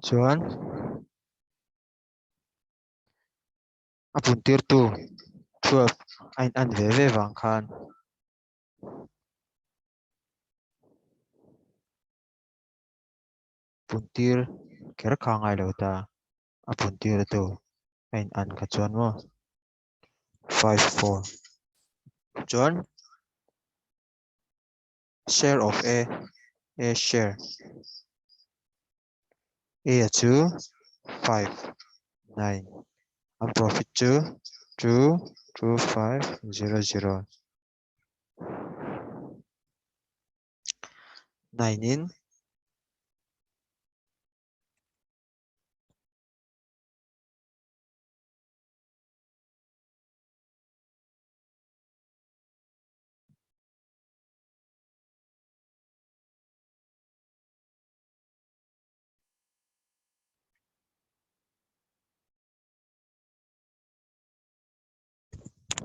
chuan a puntir tu 12 an ve wang khan puntir ker kha ngai lo ta a puntir tu an kha chuan mo 54 chuan share of a share a chu 5 9 and profit chu 22500 9 in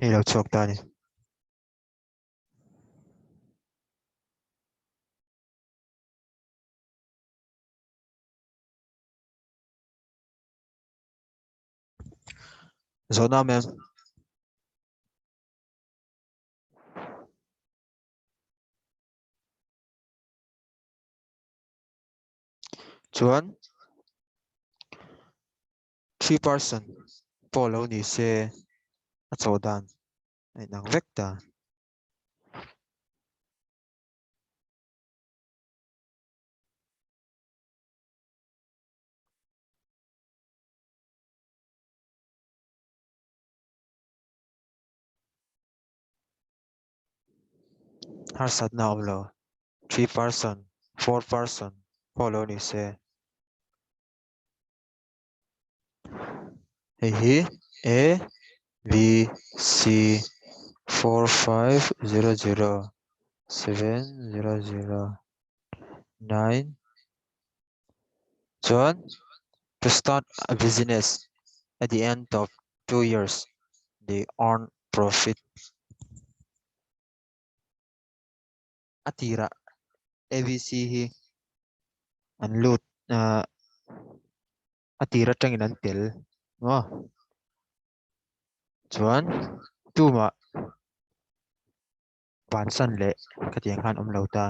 hei lo chuak ta ni zona mem chuan 3% polo ni se a chodan ai nang vek ta har sat na om lo 3% 4% polo ni se hei hi a b c 4500 700 9 chuan to start a business at the end of 2 years they earn profit atira abc hi an lut atira tangin an tel mo chuan tuma ban san le ka tiang han om lo ta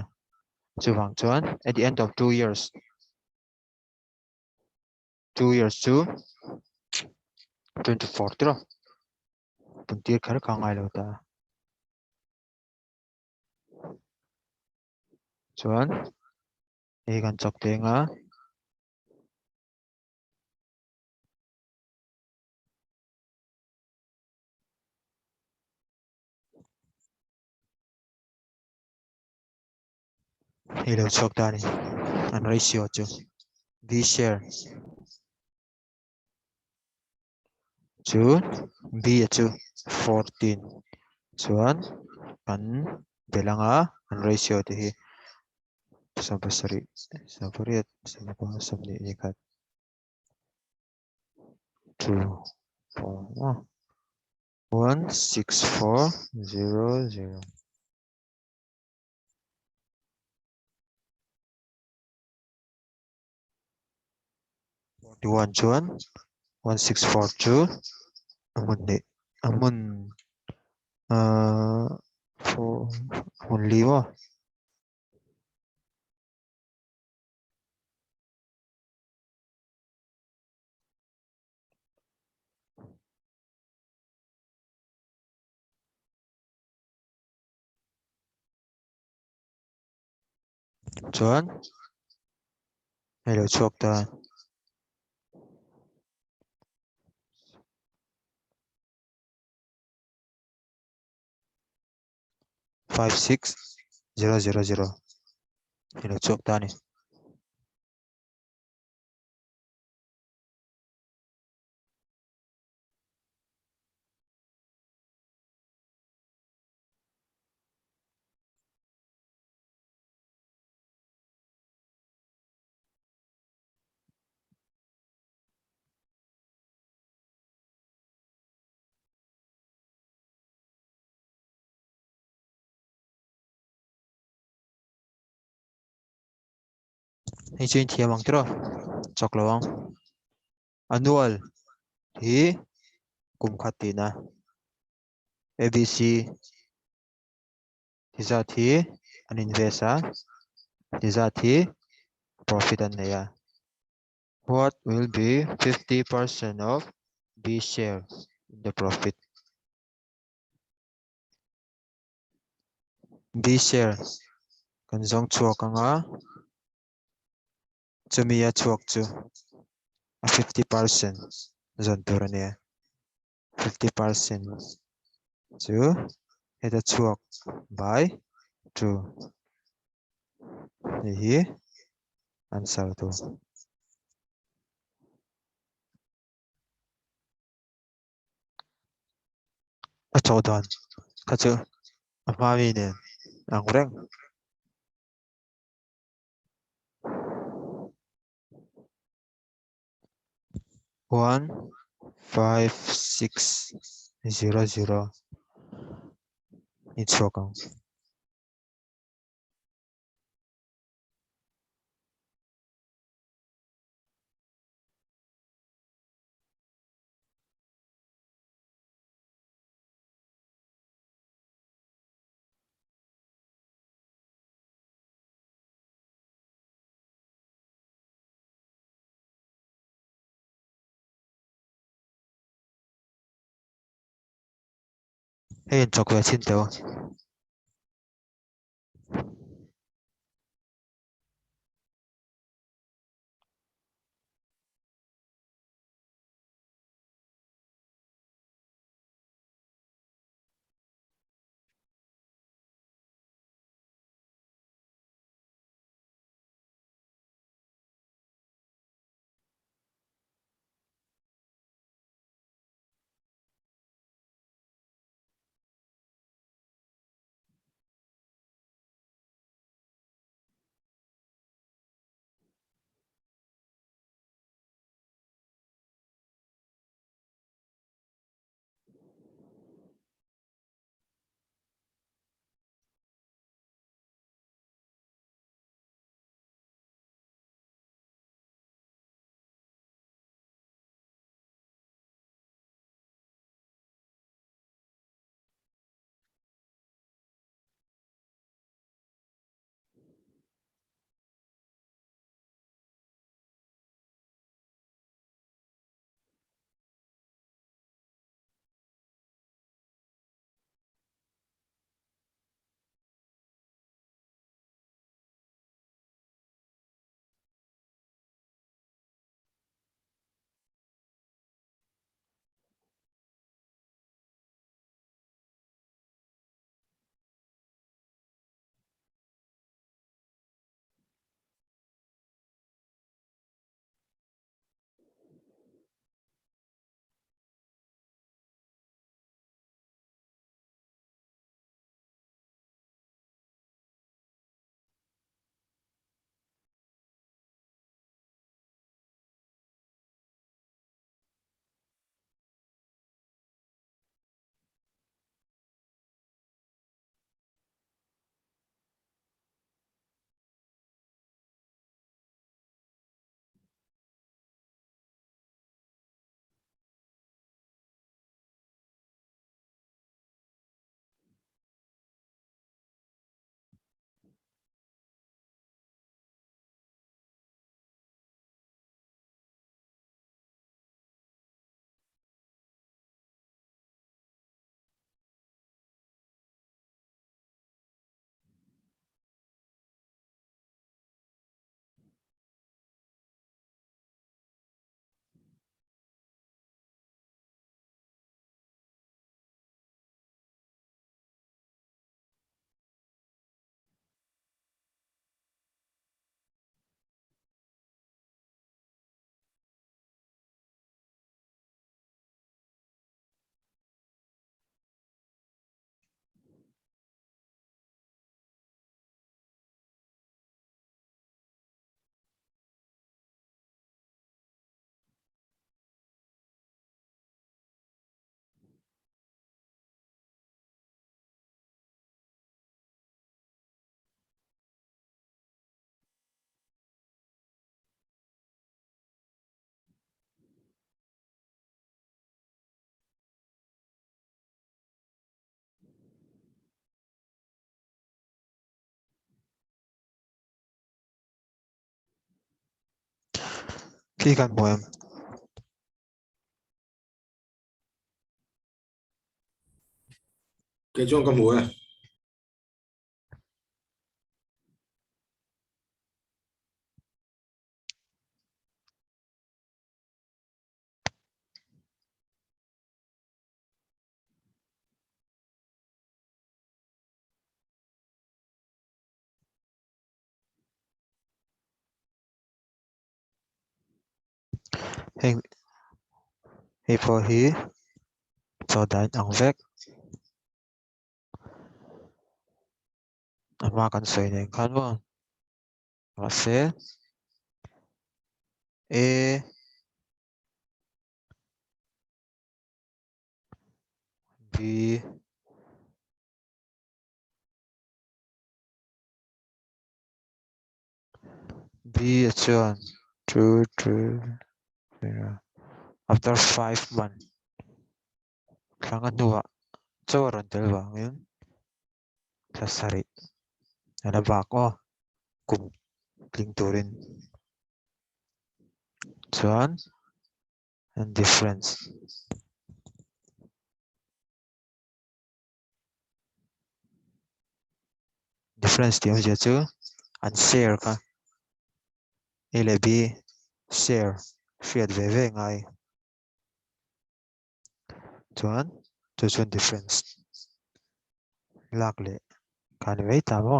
chuwang chuan at the end of 2 years 2 years chu 24 tro puntir khar ka ngai lo ta chuan e kan chok te nga e lo chok ta ni an ratio chu b share chu b chu 14 chuan kan belanga an ratio te hi sabasari sabariat sabapa sabni ikat 2 4 16400 41 chuan 1642 amun ni amun amun liwa chuan hello chok ta 56000 hello chok ta ni hei chuin thiamang tro choklawang annual hi kumkhati na ABC hizat hi an invest hizat hi profit an neya. What will be 50% of B share in the profit? B share kan zong chuak anga chumia chuak chu 50% Zirtur ania 50% chu heta chuak by 2 hi answer tu a chodan ka chu a mami ne ang reng 15600 ni chuak ang hey chok ve chin teo khi cần mùa em cái chuông con mùa hình hi phô hi cho đánh ang vek mà cần sợi này khăn vô và sẽ e b b chuan true true after 5 months thằng anh nuwa cho ron tel wangin sa sari ana bak o kum kling turin chuan and difference tiang je chu an share ka ele b share fiat ve ve ngai chuan chu chuan difference lak le kan vei ta mo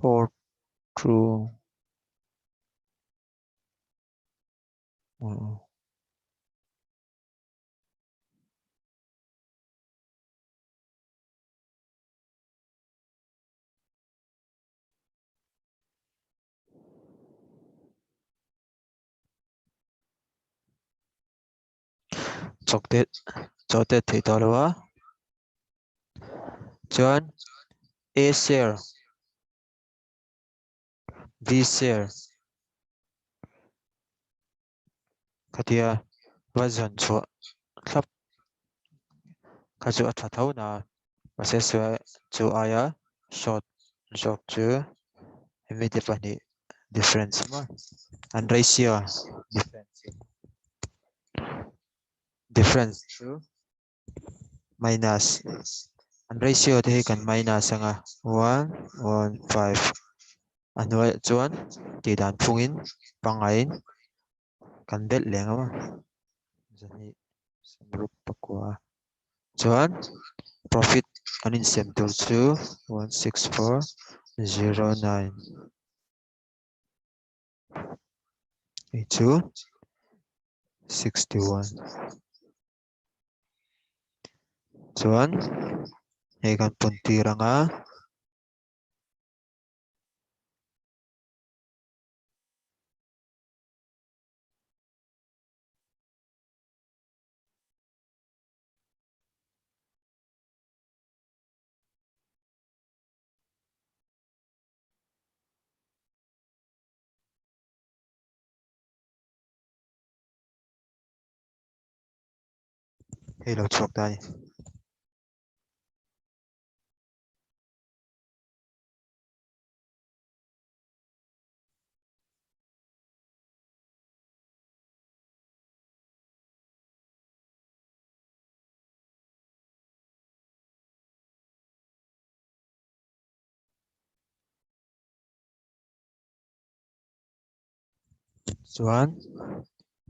for true chok te thì to lo chuan a share b share katia vazan chu thlap ka chu a tha tho na ma se chu aya short jok chu immediate pani difference ma and ratio difference chu minus and ratio thì kan minus anga 1:5 anoi chuan ti dan phungin pangain kan det leng ama zani samrup pakwa chuan profit anin sem tur chu 16409 chu 61 chuan hei kan punti ranga hei lo chok ta ni chuan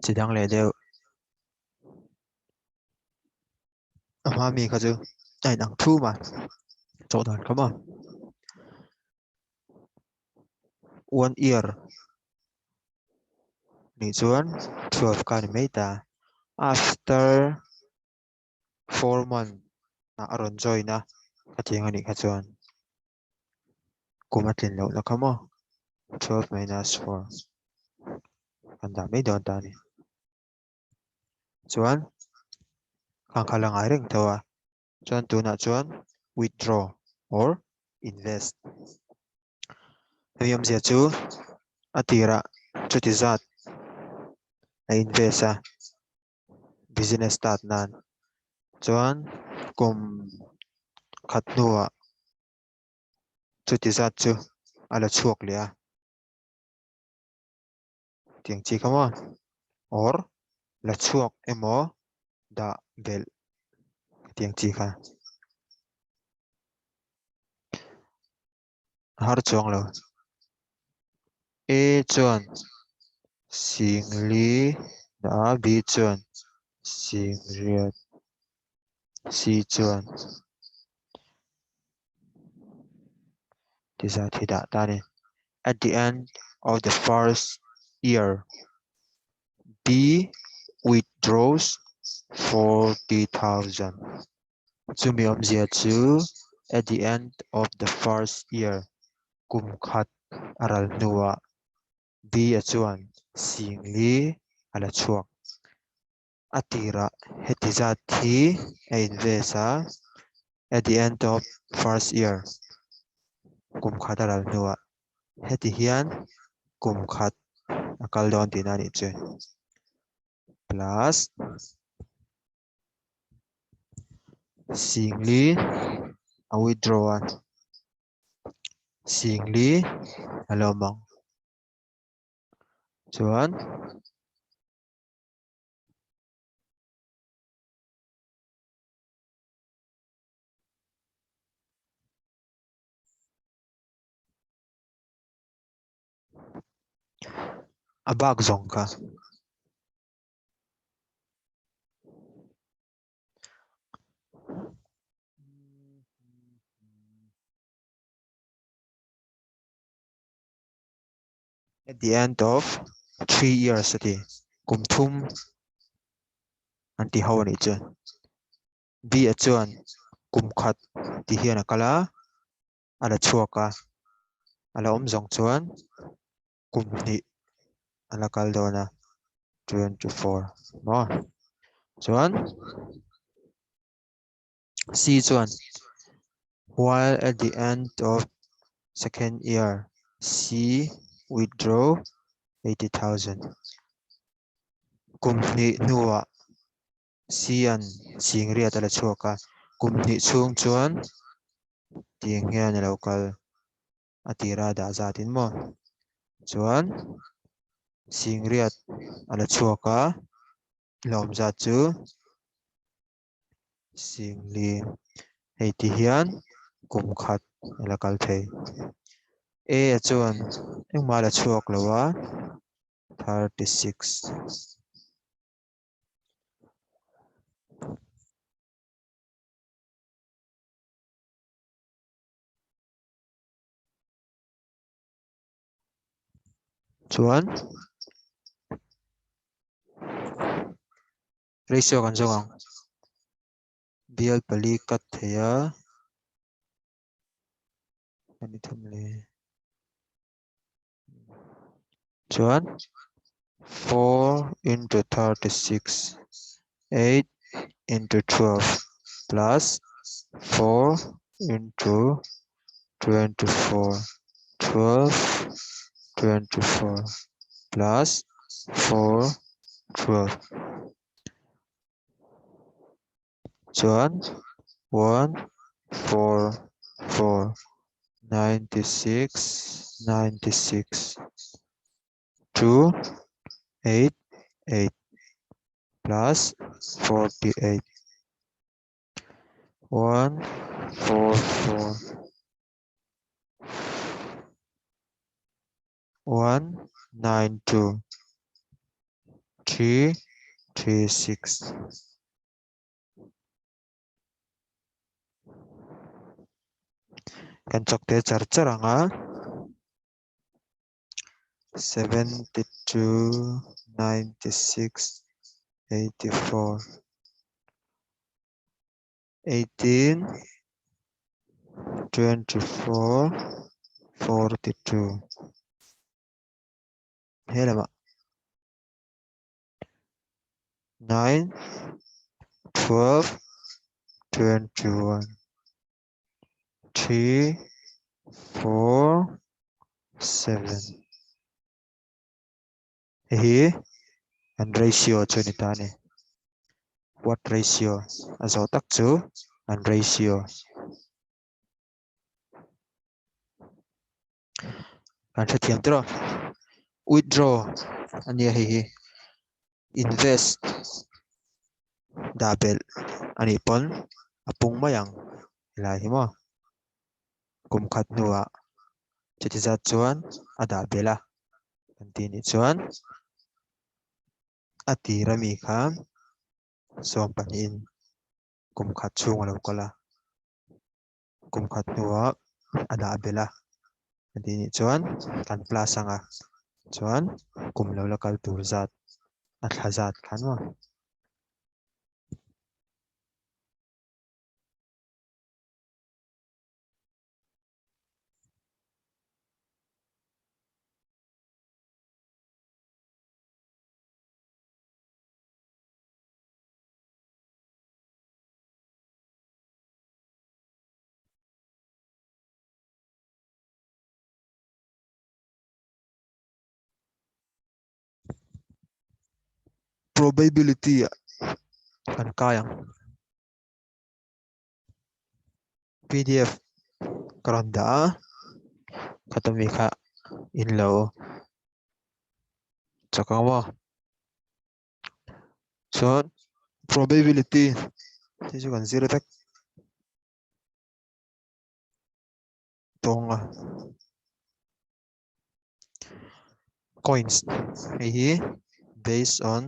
chidang le deuh ama mi kha chu ai nang thu ma chok dan kama 1 year ni chuan 12 kan mai ta after 4 months na aron join na ka chenga ni kha chuan kumatlin lo na kamo 12 minus 4 kanda may don tani chuan khang khalang ai reng thawa chuan tuna chuan withdraw or invest hmiam zia chu atira chuti zat a invest a business start nan chuan kum khat nuwa chuti zat chu ala chuak lia tiang chi kamo or la chuak emo da bel tiang chi kha har chuang lo a chuan sing li da b chuan sing riat c chuan tisa thida tani at the end of the first year b withdraws 40,000 chumi omzia chu at the end of the first year kum khat aral nuwa b achuan singli ala chuak atira hetiza thi a invesa at the end of first year kum khat aral nuwa heti hian kum khat akal don tinani che plus singli a withdraw singli alomang chuan abak zong ka at the end of 3 years ati kumthum anti hawani chu b achuan kumkhat ti hian akala ala chuaka ala omzong chuan kumni ala kal dona 24 no chuan c chuan while at the end of second year c withdraw 80,000 kumni nuwa sian singria tala chuaka kumni chung chuan tiang hian local atira da zatin mo chuan singriat ala chuaka lom za chu singli heiti hian kum khat ala kal thei a chuan engmala chuak lowa 36 chuan ratio kan zong bial pali kat theya ani thumle chuan 4 into 36 8 into 12 plus 4 into 24 12 24 plus 4 12 chuan 1 4 4 96 96 2 8 8 plus 48 1 4 4 1 9 2 3 3 6 kan chok te char charanga 72 96 84 18 24 42. Thế là 9, 12, 21, 3, 4, 7. Here and ratio cho ni ta ne. What ratio? Also tắc chú and ratio. Kan sa thiam tro. Withdraw. Ani hi. Invest. Dabel. Ani pon. Apong mayang. Ilahi mo. Kumkat nuwa. Chitizat chuan. Adabela. Kantini chuan. Ati rami kham. Som panin. Kumkat chung alaw kola. Kumkat nuwa. Adabela. Kantini chuan. Kan plasa nga. Chuan. Kumlaw lakal turzat. At hazat kan mo. Probability kan kayang PDF karanda katami ka inlaw tsaka mo so probability sisu kan zero tak tonga coins hi based on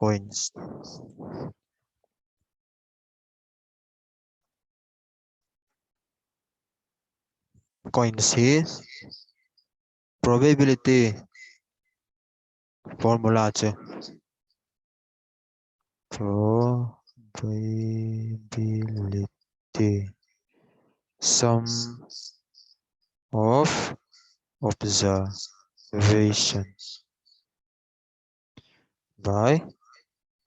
coins coins hi probability formula chu probability sum of observations by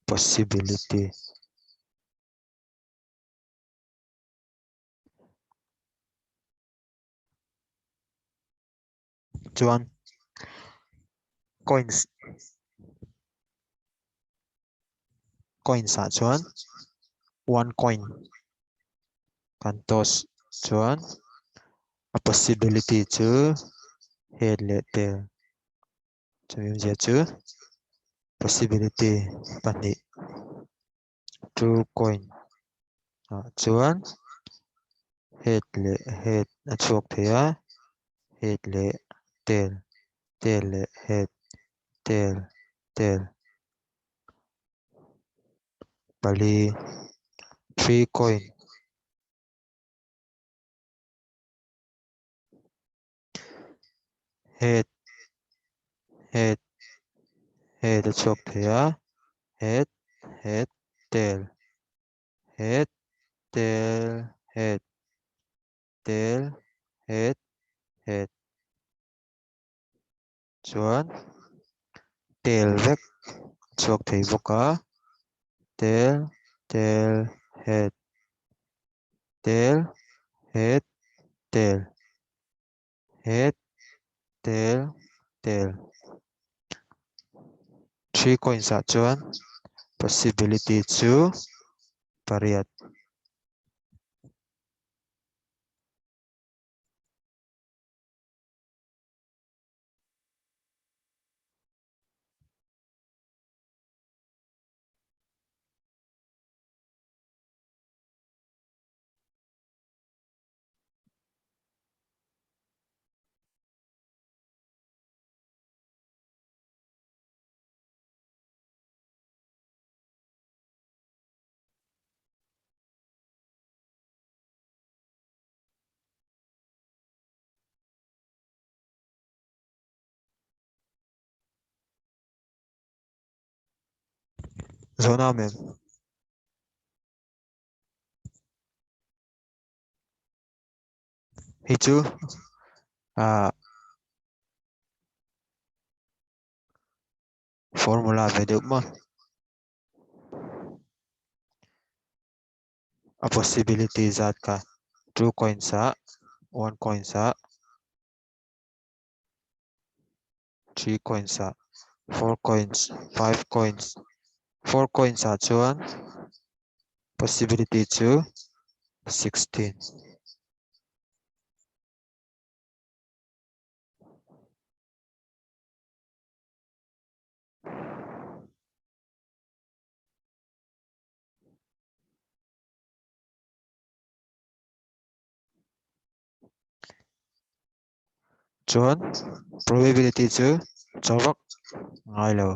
possibility. Chuan coins chuan one coin kan toss chuan a possibility chu head le tail chumi je chu possibility pani two coin chuan head le head a chuak thea head le tail tail le head tail tail pali three coin head head head a chuak thea head head tail head tail head tail head head chuan tail vek chuak thei boka tail tail head tail head tail head tail tail three coins chuan possibility chu pariat zona mem hi chu formula về được mà a possibility zat ka 2 coins sa 1 coin sa 3 coins sa 4 coins 5 coins 4 coins sa chuan possibility chu 16 chuan probability chu chawak ngai lo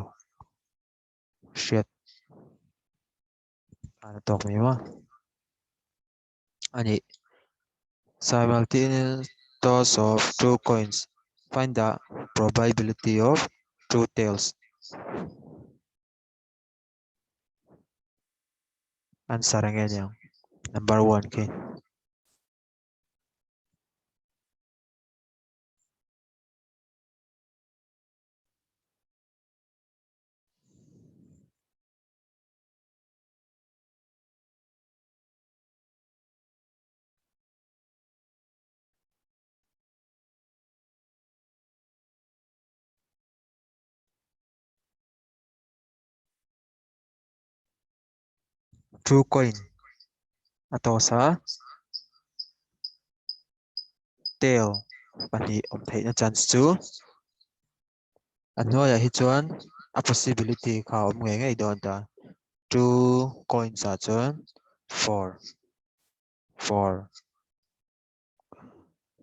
hriat ana tok mai ma ani simultaneous toss of 2 coins find the probability of 2 tails answer again yang number 1 ke 2 coin atau sa tail pani om thei na chance chu anoya hi chuan a possibility kha om nge ngai don ta 2 coins a chuan 4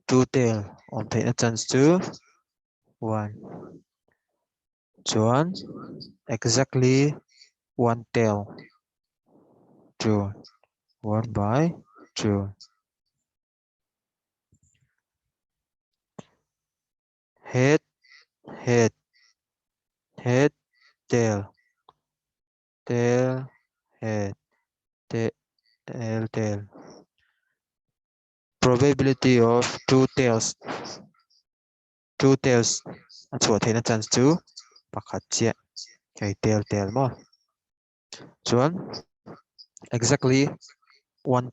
2 tail om thei na chance chu 1 chuan exactly 1 tail 2 1 by 2 head head head tail tail head tail probability of 2 tails a chuan theina chance chu pakhat chia hei tail mo chuan exactly 1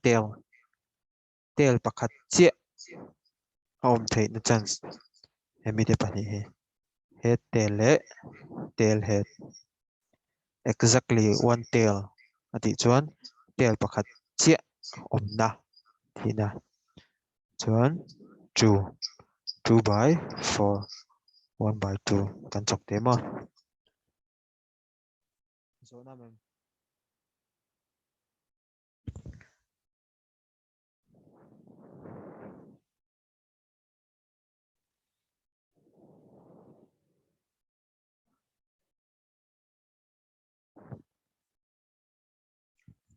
tail pakhat chia om theina chance hemi te pani he head tail le tail head exactly 1 tail ati chuan tail pakhat chia om na thina chuan 2 by 4 1 by 2 kan chok te mo so na mem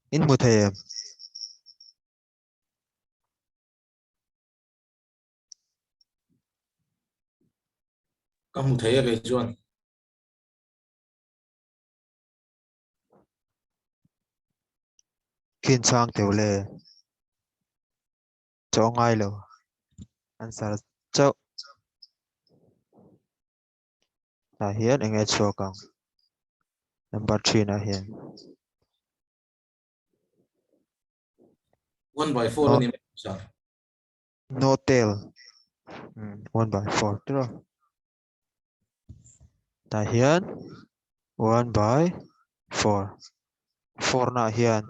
in mu thei các hùng thấy về chuan kin chang teu le cho ngai lo answer cho na hian enge cho kang number 3 na hian 1 by 4 no anh em sao no tail 1 by 4 tro ta hian 1 by 4 4 na hian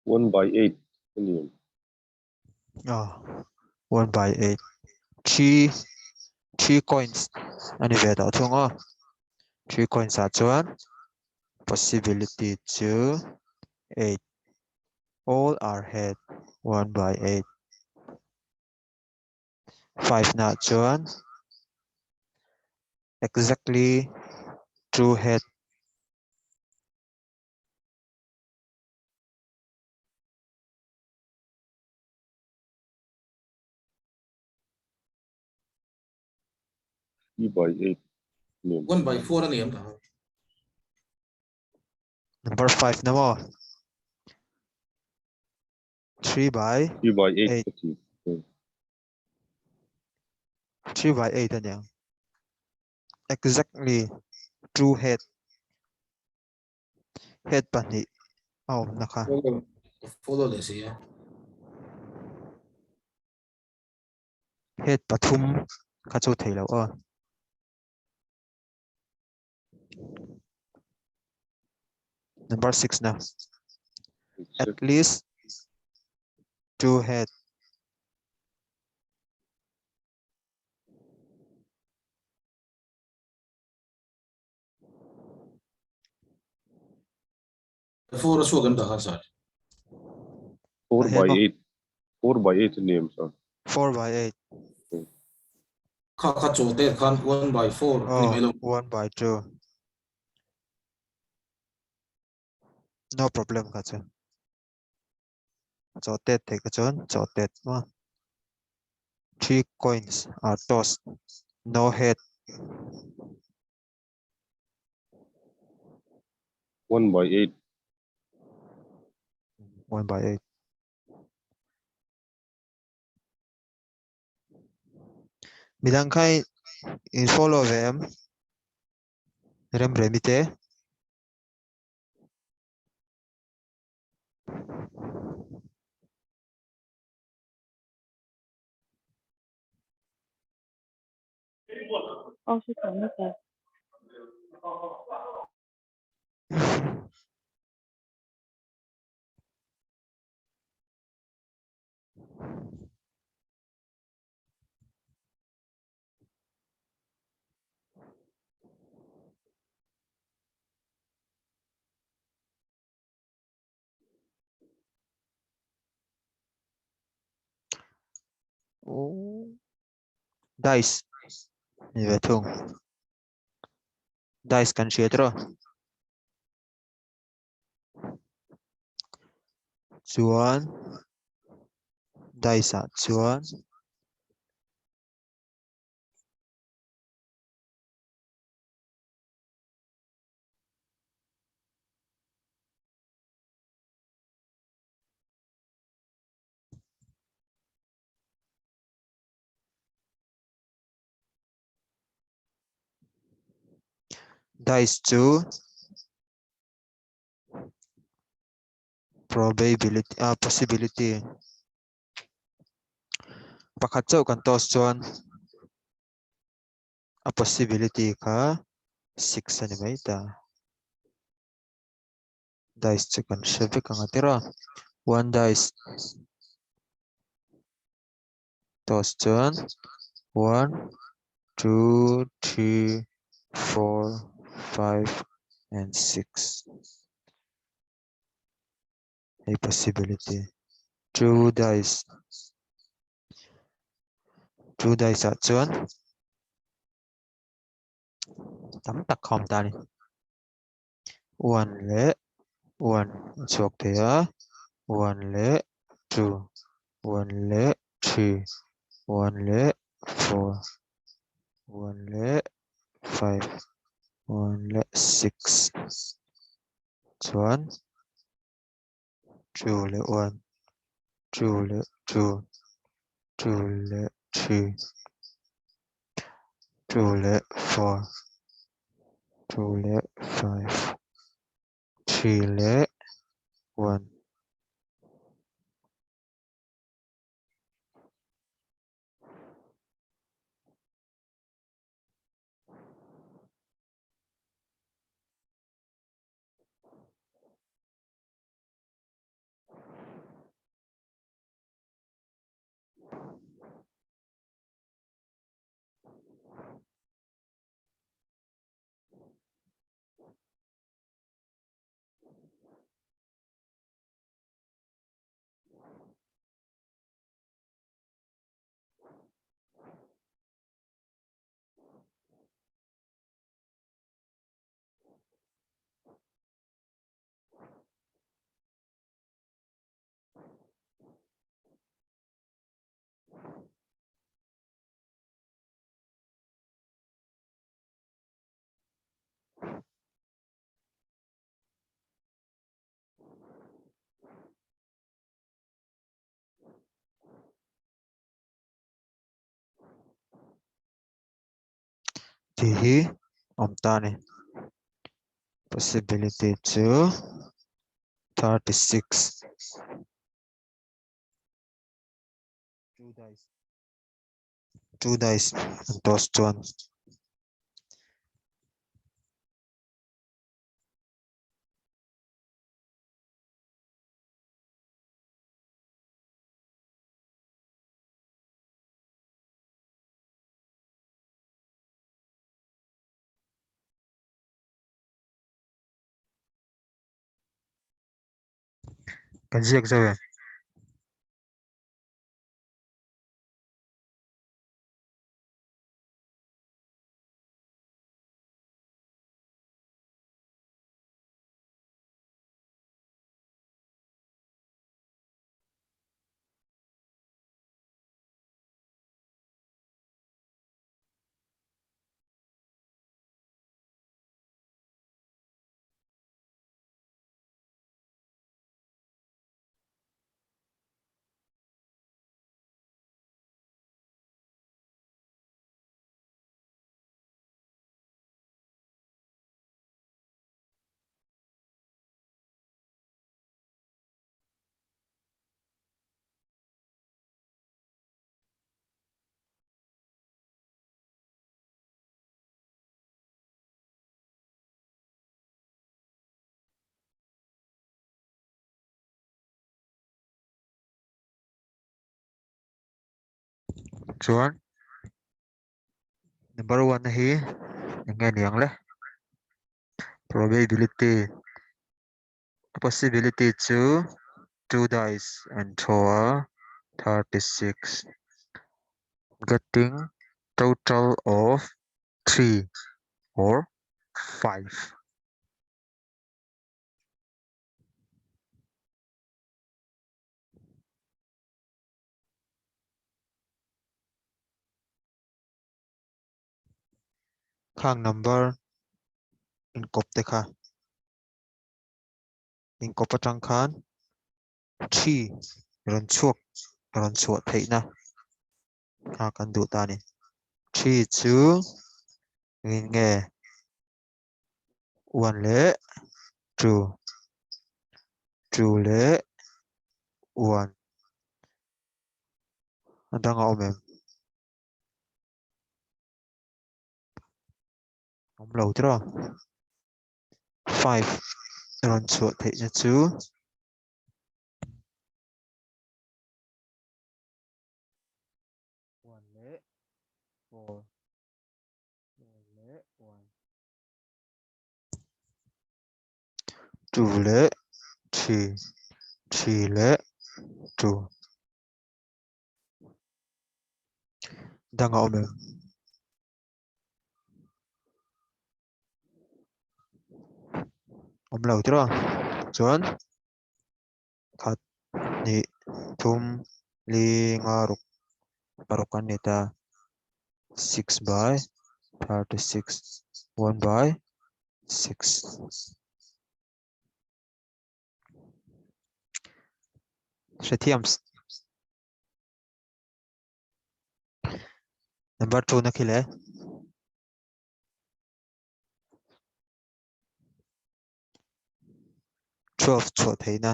1 by 8 anh em. 1 by 8 3 coins ani ve da thunga 3 coins a chuan possibility to 8 all are head 1 by 8 5 na chuan exactly 2 head 3 by 8 Niệm. 1/4 anh em ta. Number 5 na mo. 3/8. 3/8 ka chi. 3/8 anh exactly true head. Head pa ni. Oh, naka. Follow this here. Head pathum kachu thelo oh. Number 6 na. At least 2 head. Four so gam ta kan sir. 4/8. 4/8 niệm sir. 4/8. Kha chote khan 1/4 ani Oh, melo. 1/2. No problem kachu. Chotet take chon chotet ma. 3 coins are tossed. No head. 1/8. 1/8. Midang kai in follow them. Rem remite. Oh, she's on the Oh. Dice. Ni ve thung. Dice kan sietro. Chuan. Dice chuan. Dice 2. Probability possibility. Pakhat chau kan toss chuan. A possibility ka 6 ani mai ta. Dice chu kan shove kan atira. 1 dice. Toss chuan. 1, 2, 3, 4, 5, and 6. A possibility. 2 dice. 2 dice chuan. Tam tak khom ta ni. 1 le 1 chuak te a. 1 le 2. 1 le 3. 1 le 4. 1 le 5. 1 le 6. Chuan. 2 le 1. 2 le 2. 2 le 3. 2 le 4. 2 le 5. 3 le 1. Tihi omtani. Possibility to 36. 2 dice. 2 dice and tossed one. Kan siak sawe. Chuan. Number 1 hi ngei niang le. Probability. Possibility to 2 dice and chho 36. Getting total of 3 or 5. Khang number in kop te kha. In kop atang khan 3 ron chuak thei na. Kha kan du ta ni. 3 chu in nge 1 le 2. 2 le 1. Adang a omem. Om lo tra. 5 ron chuak thei na chu. 1 le 4. 4 le 1. 2 le 3. 3 le 2. Dang a omem. Om lo tra. Chuan khat ni thum li ngaruk parukan nita 6 by 36. 1 by 6. Shethiams. Number 2 na khile. Twelve chho thei na.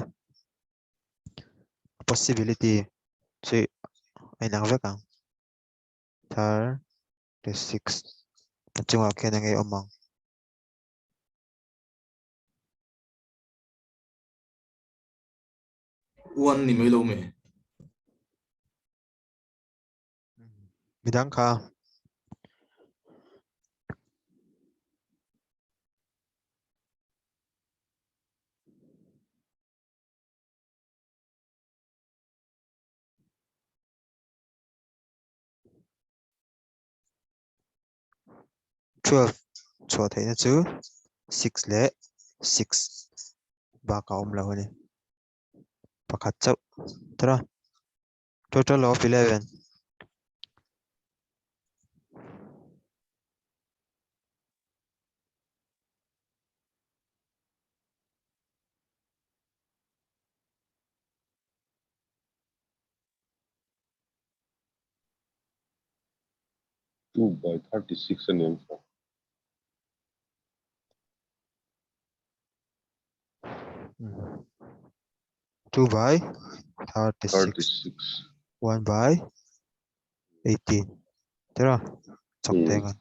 Possibility si ai nang vek ang. 36. Chunga khen ngei omang. 1 ni mai lo me. Midang kha. Twelve chho thei na chu 6 le 6. Ba ka om lo ni. Pakhat chau. Tra. Total of 11. 2 by 36 and M. 2 by 36. 36. 1 by 18. Thế rồi. Chọc tên rồi.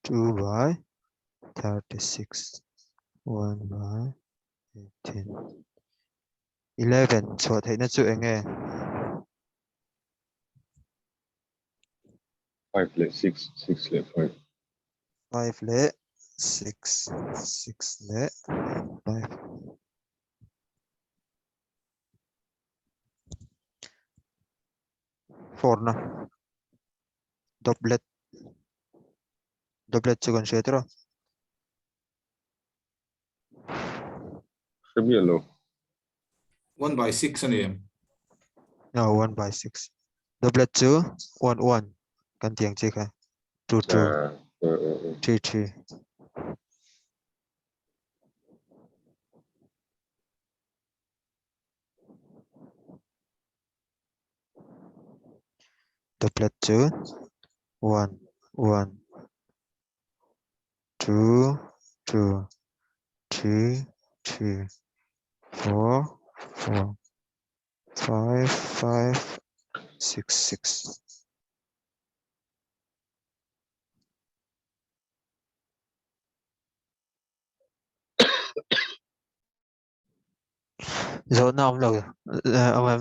2 by 36. 1 by 18. 11. Cho thấy nó chữ nghe. 5 lệ 6. 6 lệ 5. 5 lệ 6. 6 lệ 5. Four na. Doublet. Doublet chứ còn rồi. 7 yellow. 1 by 6 anh em. No, 1 by 6. Doublet chứ 1 1. Cần tiếng chứ cả. 2 2. 3 3. Doublet chứ 1 1. 2 2. 3 3. 4 4. 5 5. 6 6. Rồi nào ông đâu ông em.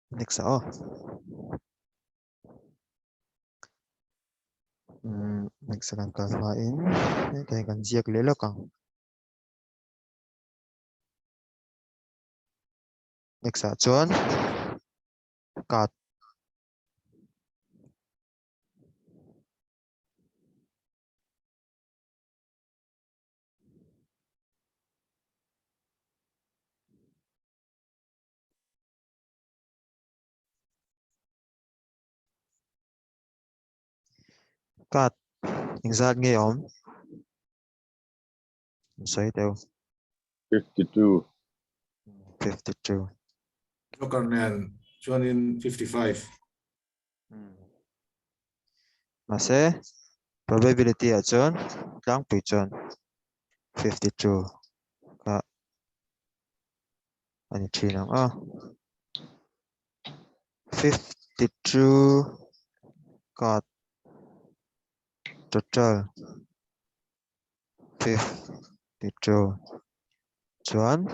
Next sao? Next akan kalmain. Kaya kan ziak lelo kang. Next chuan. Kat. Kat. Exact nghe om. Say theo. 52. 52. Joker nan chuan in 55. Mase probability ở chuan đang bị chuan 52. Ka. Anh chỉ nào 52. Kat. Total 52. Chuan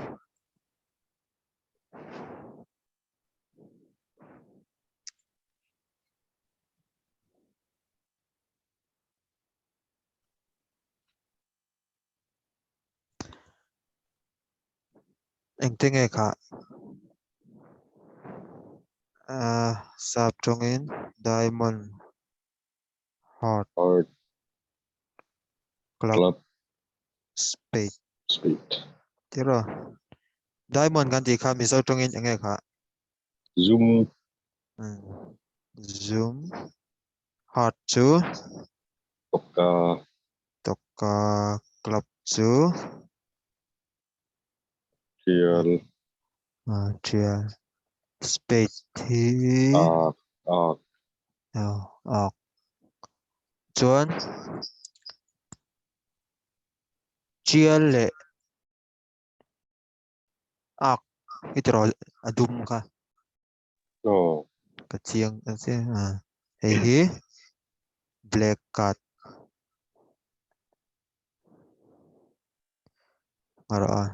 anh tiếng nghe khá. Sub chungin diamond heart Heart. club Club. spade. Spade. Thế rồi. Diamond kan thì khá Mizoram chungin anh nghe khá. Zoom. Zoom heart chứ. Toka. Toka club chứ. Trial. Trial spade thì Arc. chuan trial lệ arc ít rồi adum ka No. ka chiang anh sẽ hi black card rồi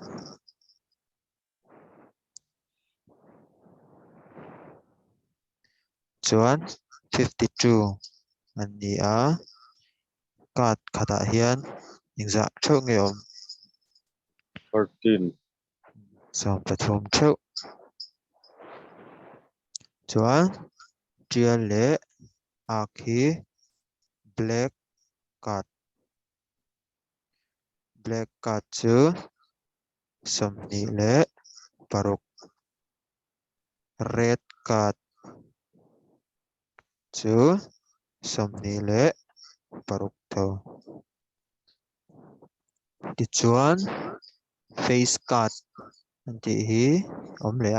chuan 52 anh đi card khata hian inza chho nghe om 13. som pathum chho chuan trial lệ arc hi black card chứ som ni lệ paruk red card chứ som ni lệ paruk tho ti chuan face card anti hi om lệ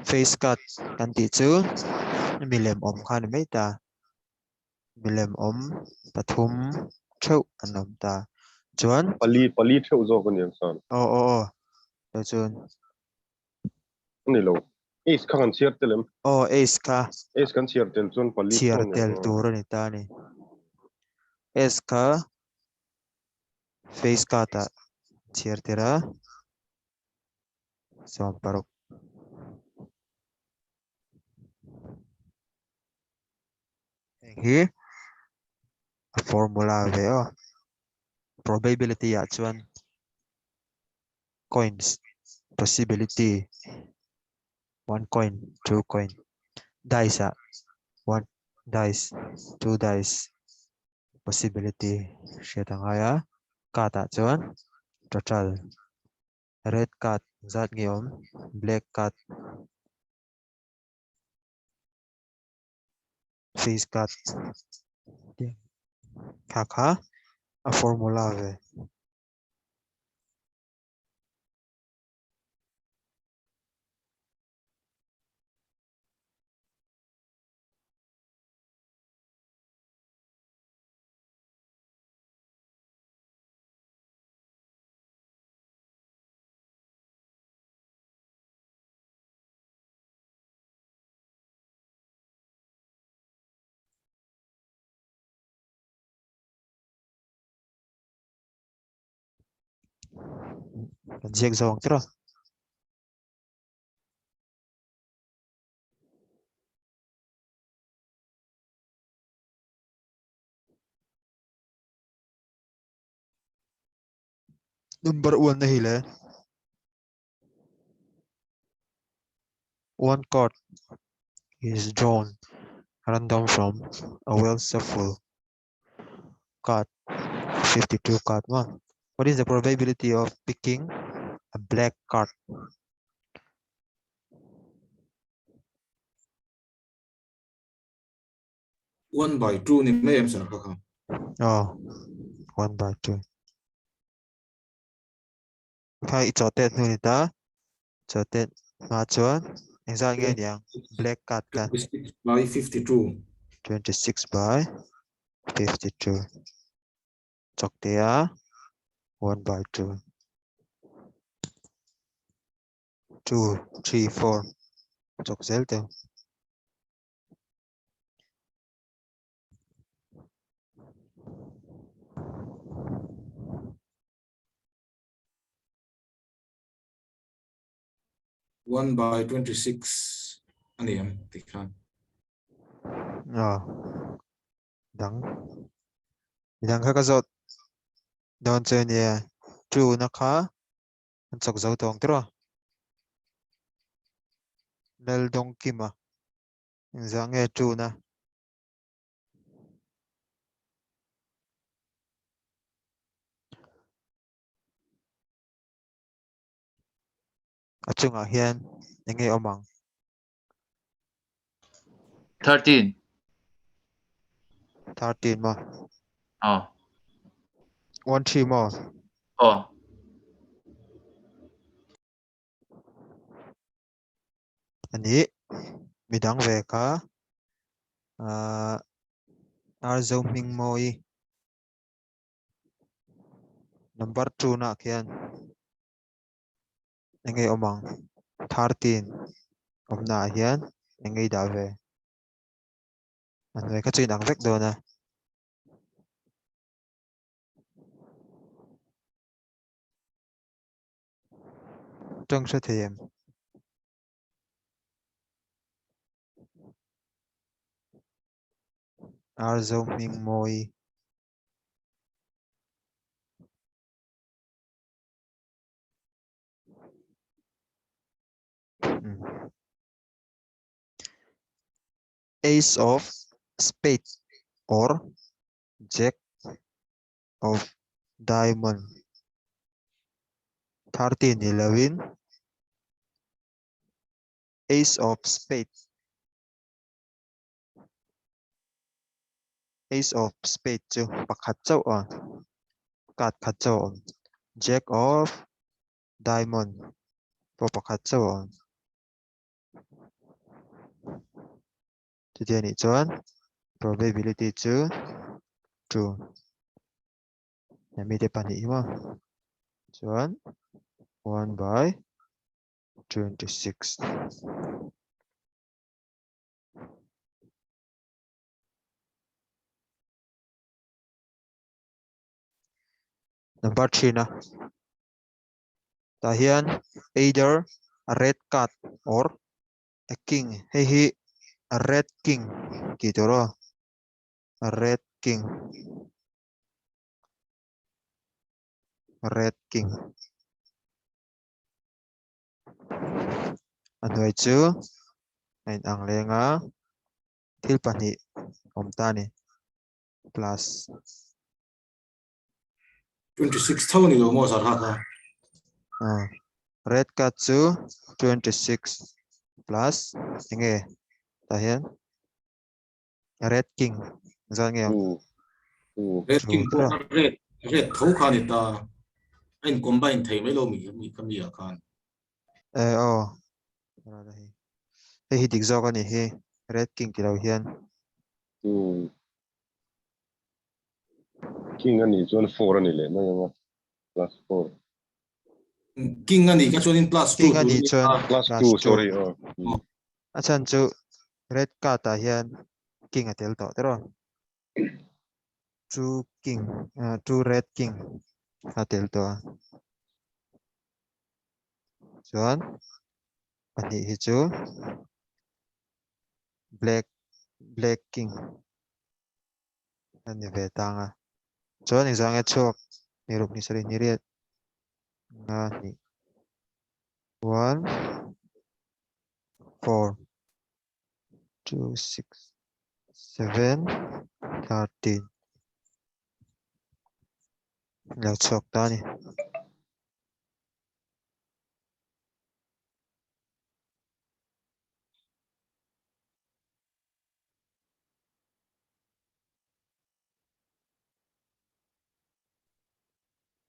face card kan ti chu milem om khan mai ta milem om pathum chho anom ta chuan pali theu zo kan yang san to chun ni lo is khan chiar telem ace kha is kan chiar tel chun pali chiar theu tel tur ni ta ni ace kha face card ta chiar tera som parok hi a formula ve probability ya chuan coins possibility 1 coin 2 coin dice 1 dice 2 dice possibility shetangaya kata chuan total red card zat ngiom black card face card kha a formula ve ziek zong tro number 1 na hile one card is drawn random from a well shuffled card 52 card one. What is the probability of picking a black card? One by two ni mấy em san kha. 1/2. Khai cho tết người ta cho tết mà chuan anh ra nghe nhàng black card kan 26 by 52. 26 by 52 chọc tia 1/2 2 3 4 chọc zel tiêu 1/26 anh em thì khan. đắng đắng khá zot don chơi nè true nó khá anh chọc dấu tông tro mel dong kim à ra nghe true na ở chung à hian anh nghe omang 13. 13 mà Oh. 1 3 mà Oh. anh ấy midang về cả Aizawl hmiang moi number 2 na khian engei omang 13 omna hian engei da ve an ve ka chin ang vek do na tong sa them Aizawl hmiang moi ace of spade or jack of diamond 13 11 ace of spade chu pakhat chau kat khat chau jack of diamond po pakhat chau Thì tiền này chọn probability to true. Nhà mình để bản ý mà. Chọn 1/26. Number 3 na. Ta hian either a red card or a king. Hey a red king. Gitu ro. A red king. A red king. Anh chứ. Anh ang lenga. Thil pani. Om tani. Plus. 26 thâu ni lo mo sar ha. Red card to 26 plus ngei. Ta hian red king. Zan ngei. Red king True, ko red thâu khan ni ta. Anh combine thei mai lo mi kami a khan. Hi dik zo ni hi red king ti lo hian. King ani chuan 4 ani le na yanga plus 4 King ani ka chuan in plus 2 King ani chuan plus plus 2 2. sorry Achan chu red card ta hian king atel to tero. Two king, two red king atel to. Chuan pani hi chu black king. Ani ve tanga. Chuan exam e chok ni rup ni sari ni riat. Nga ni 1 4 2 6 7 13. Là chok ta ni.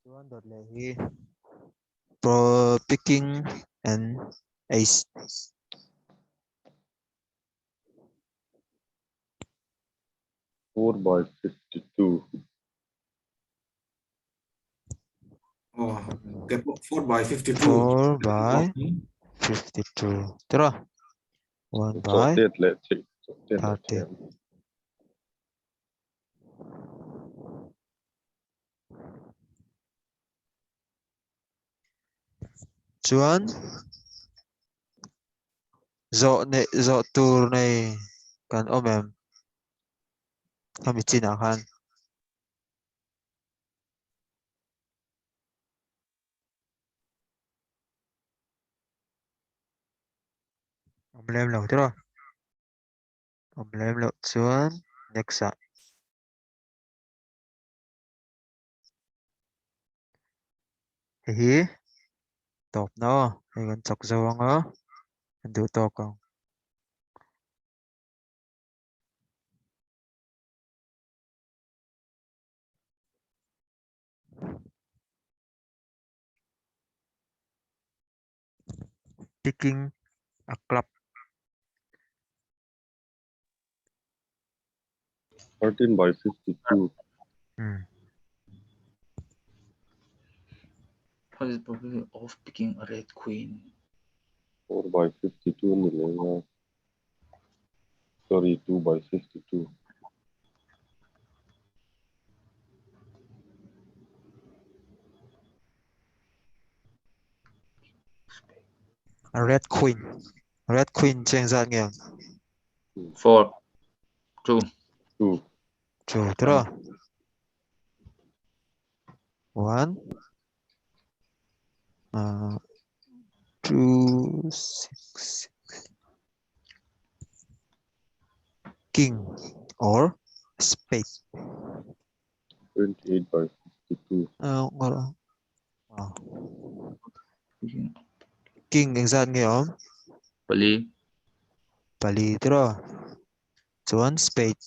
Chuan dot le hi pro picking and ace. Four by 52 4 by 52. 4 by 52. Tero. 1 by tiết lệ thị 13. Chuan zo tur này kan omem kami china khan omlem lo tero. Omlem lo chuan next up. Hi top no kan chok zo nga du to kong. Picking a club. 13 by 52 What is the probability of picking a red queen? 4 by 52 ni le nga sorry 2 by 52 A red queen cheng zat ngang 4 2 true tero. 1 2 6 king or spade. 28 by 52 king exact nghe om pali tero. Chuan spade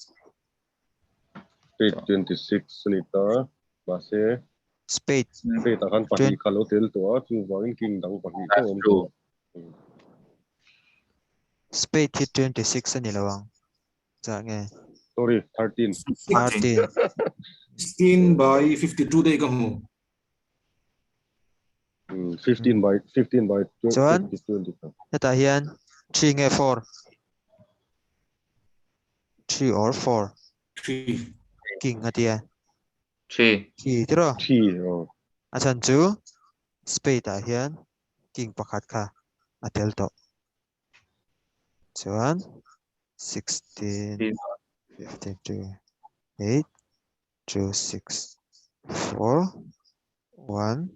26 ni ta base spade ta kan pahi khalo tel to chu wangin king dang pahi ko om to spade hit 26 ani lawang za nge Sorry, 13. 13 16 by 52 đây ka mu 15 by 20. Chuan? Nata hian 3 nge 4 3 or 4 3 king atia 3. 3 tiro 3. Oh. achan chu spade a hian king pakhat kha atel to chuan 16 52 8 2 6 4 1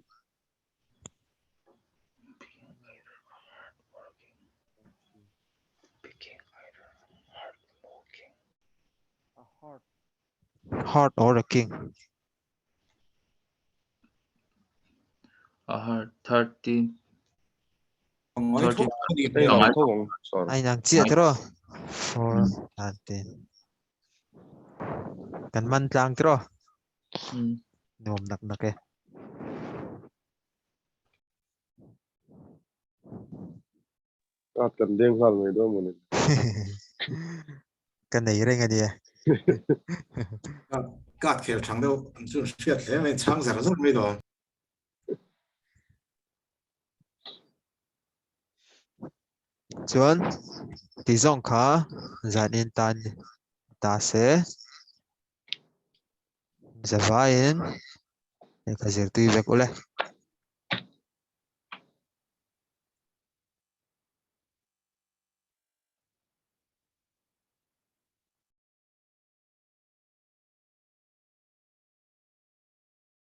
heart or a king A heart 13. ngoi Thirty. thok ni Hey, No, no, I- sorry. ai nang chia tiro 4 13 kan man tlang tiro nom nak nak e At kan deng hal mai do mun. kan nei reng adia gạt khel thang đâu chu thiệt thế mày chang giả rất mấy đó chuan ti zong kha zanin tan ta se zavain ka zirtui vek ule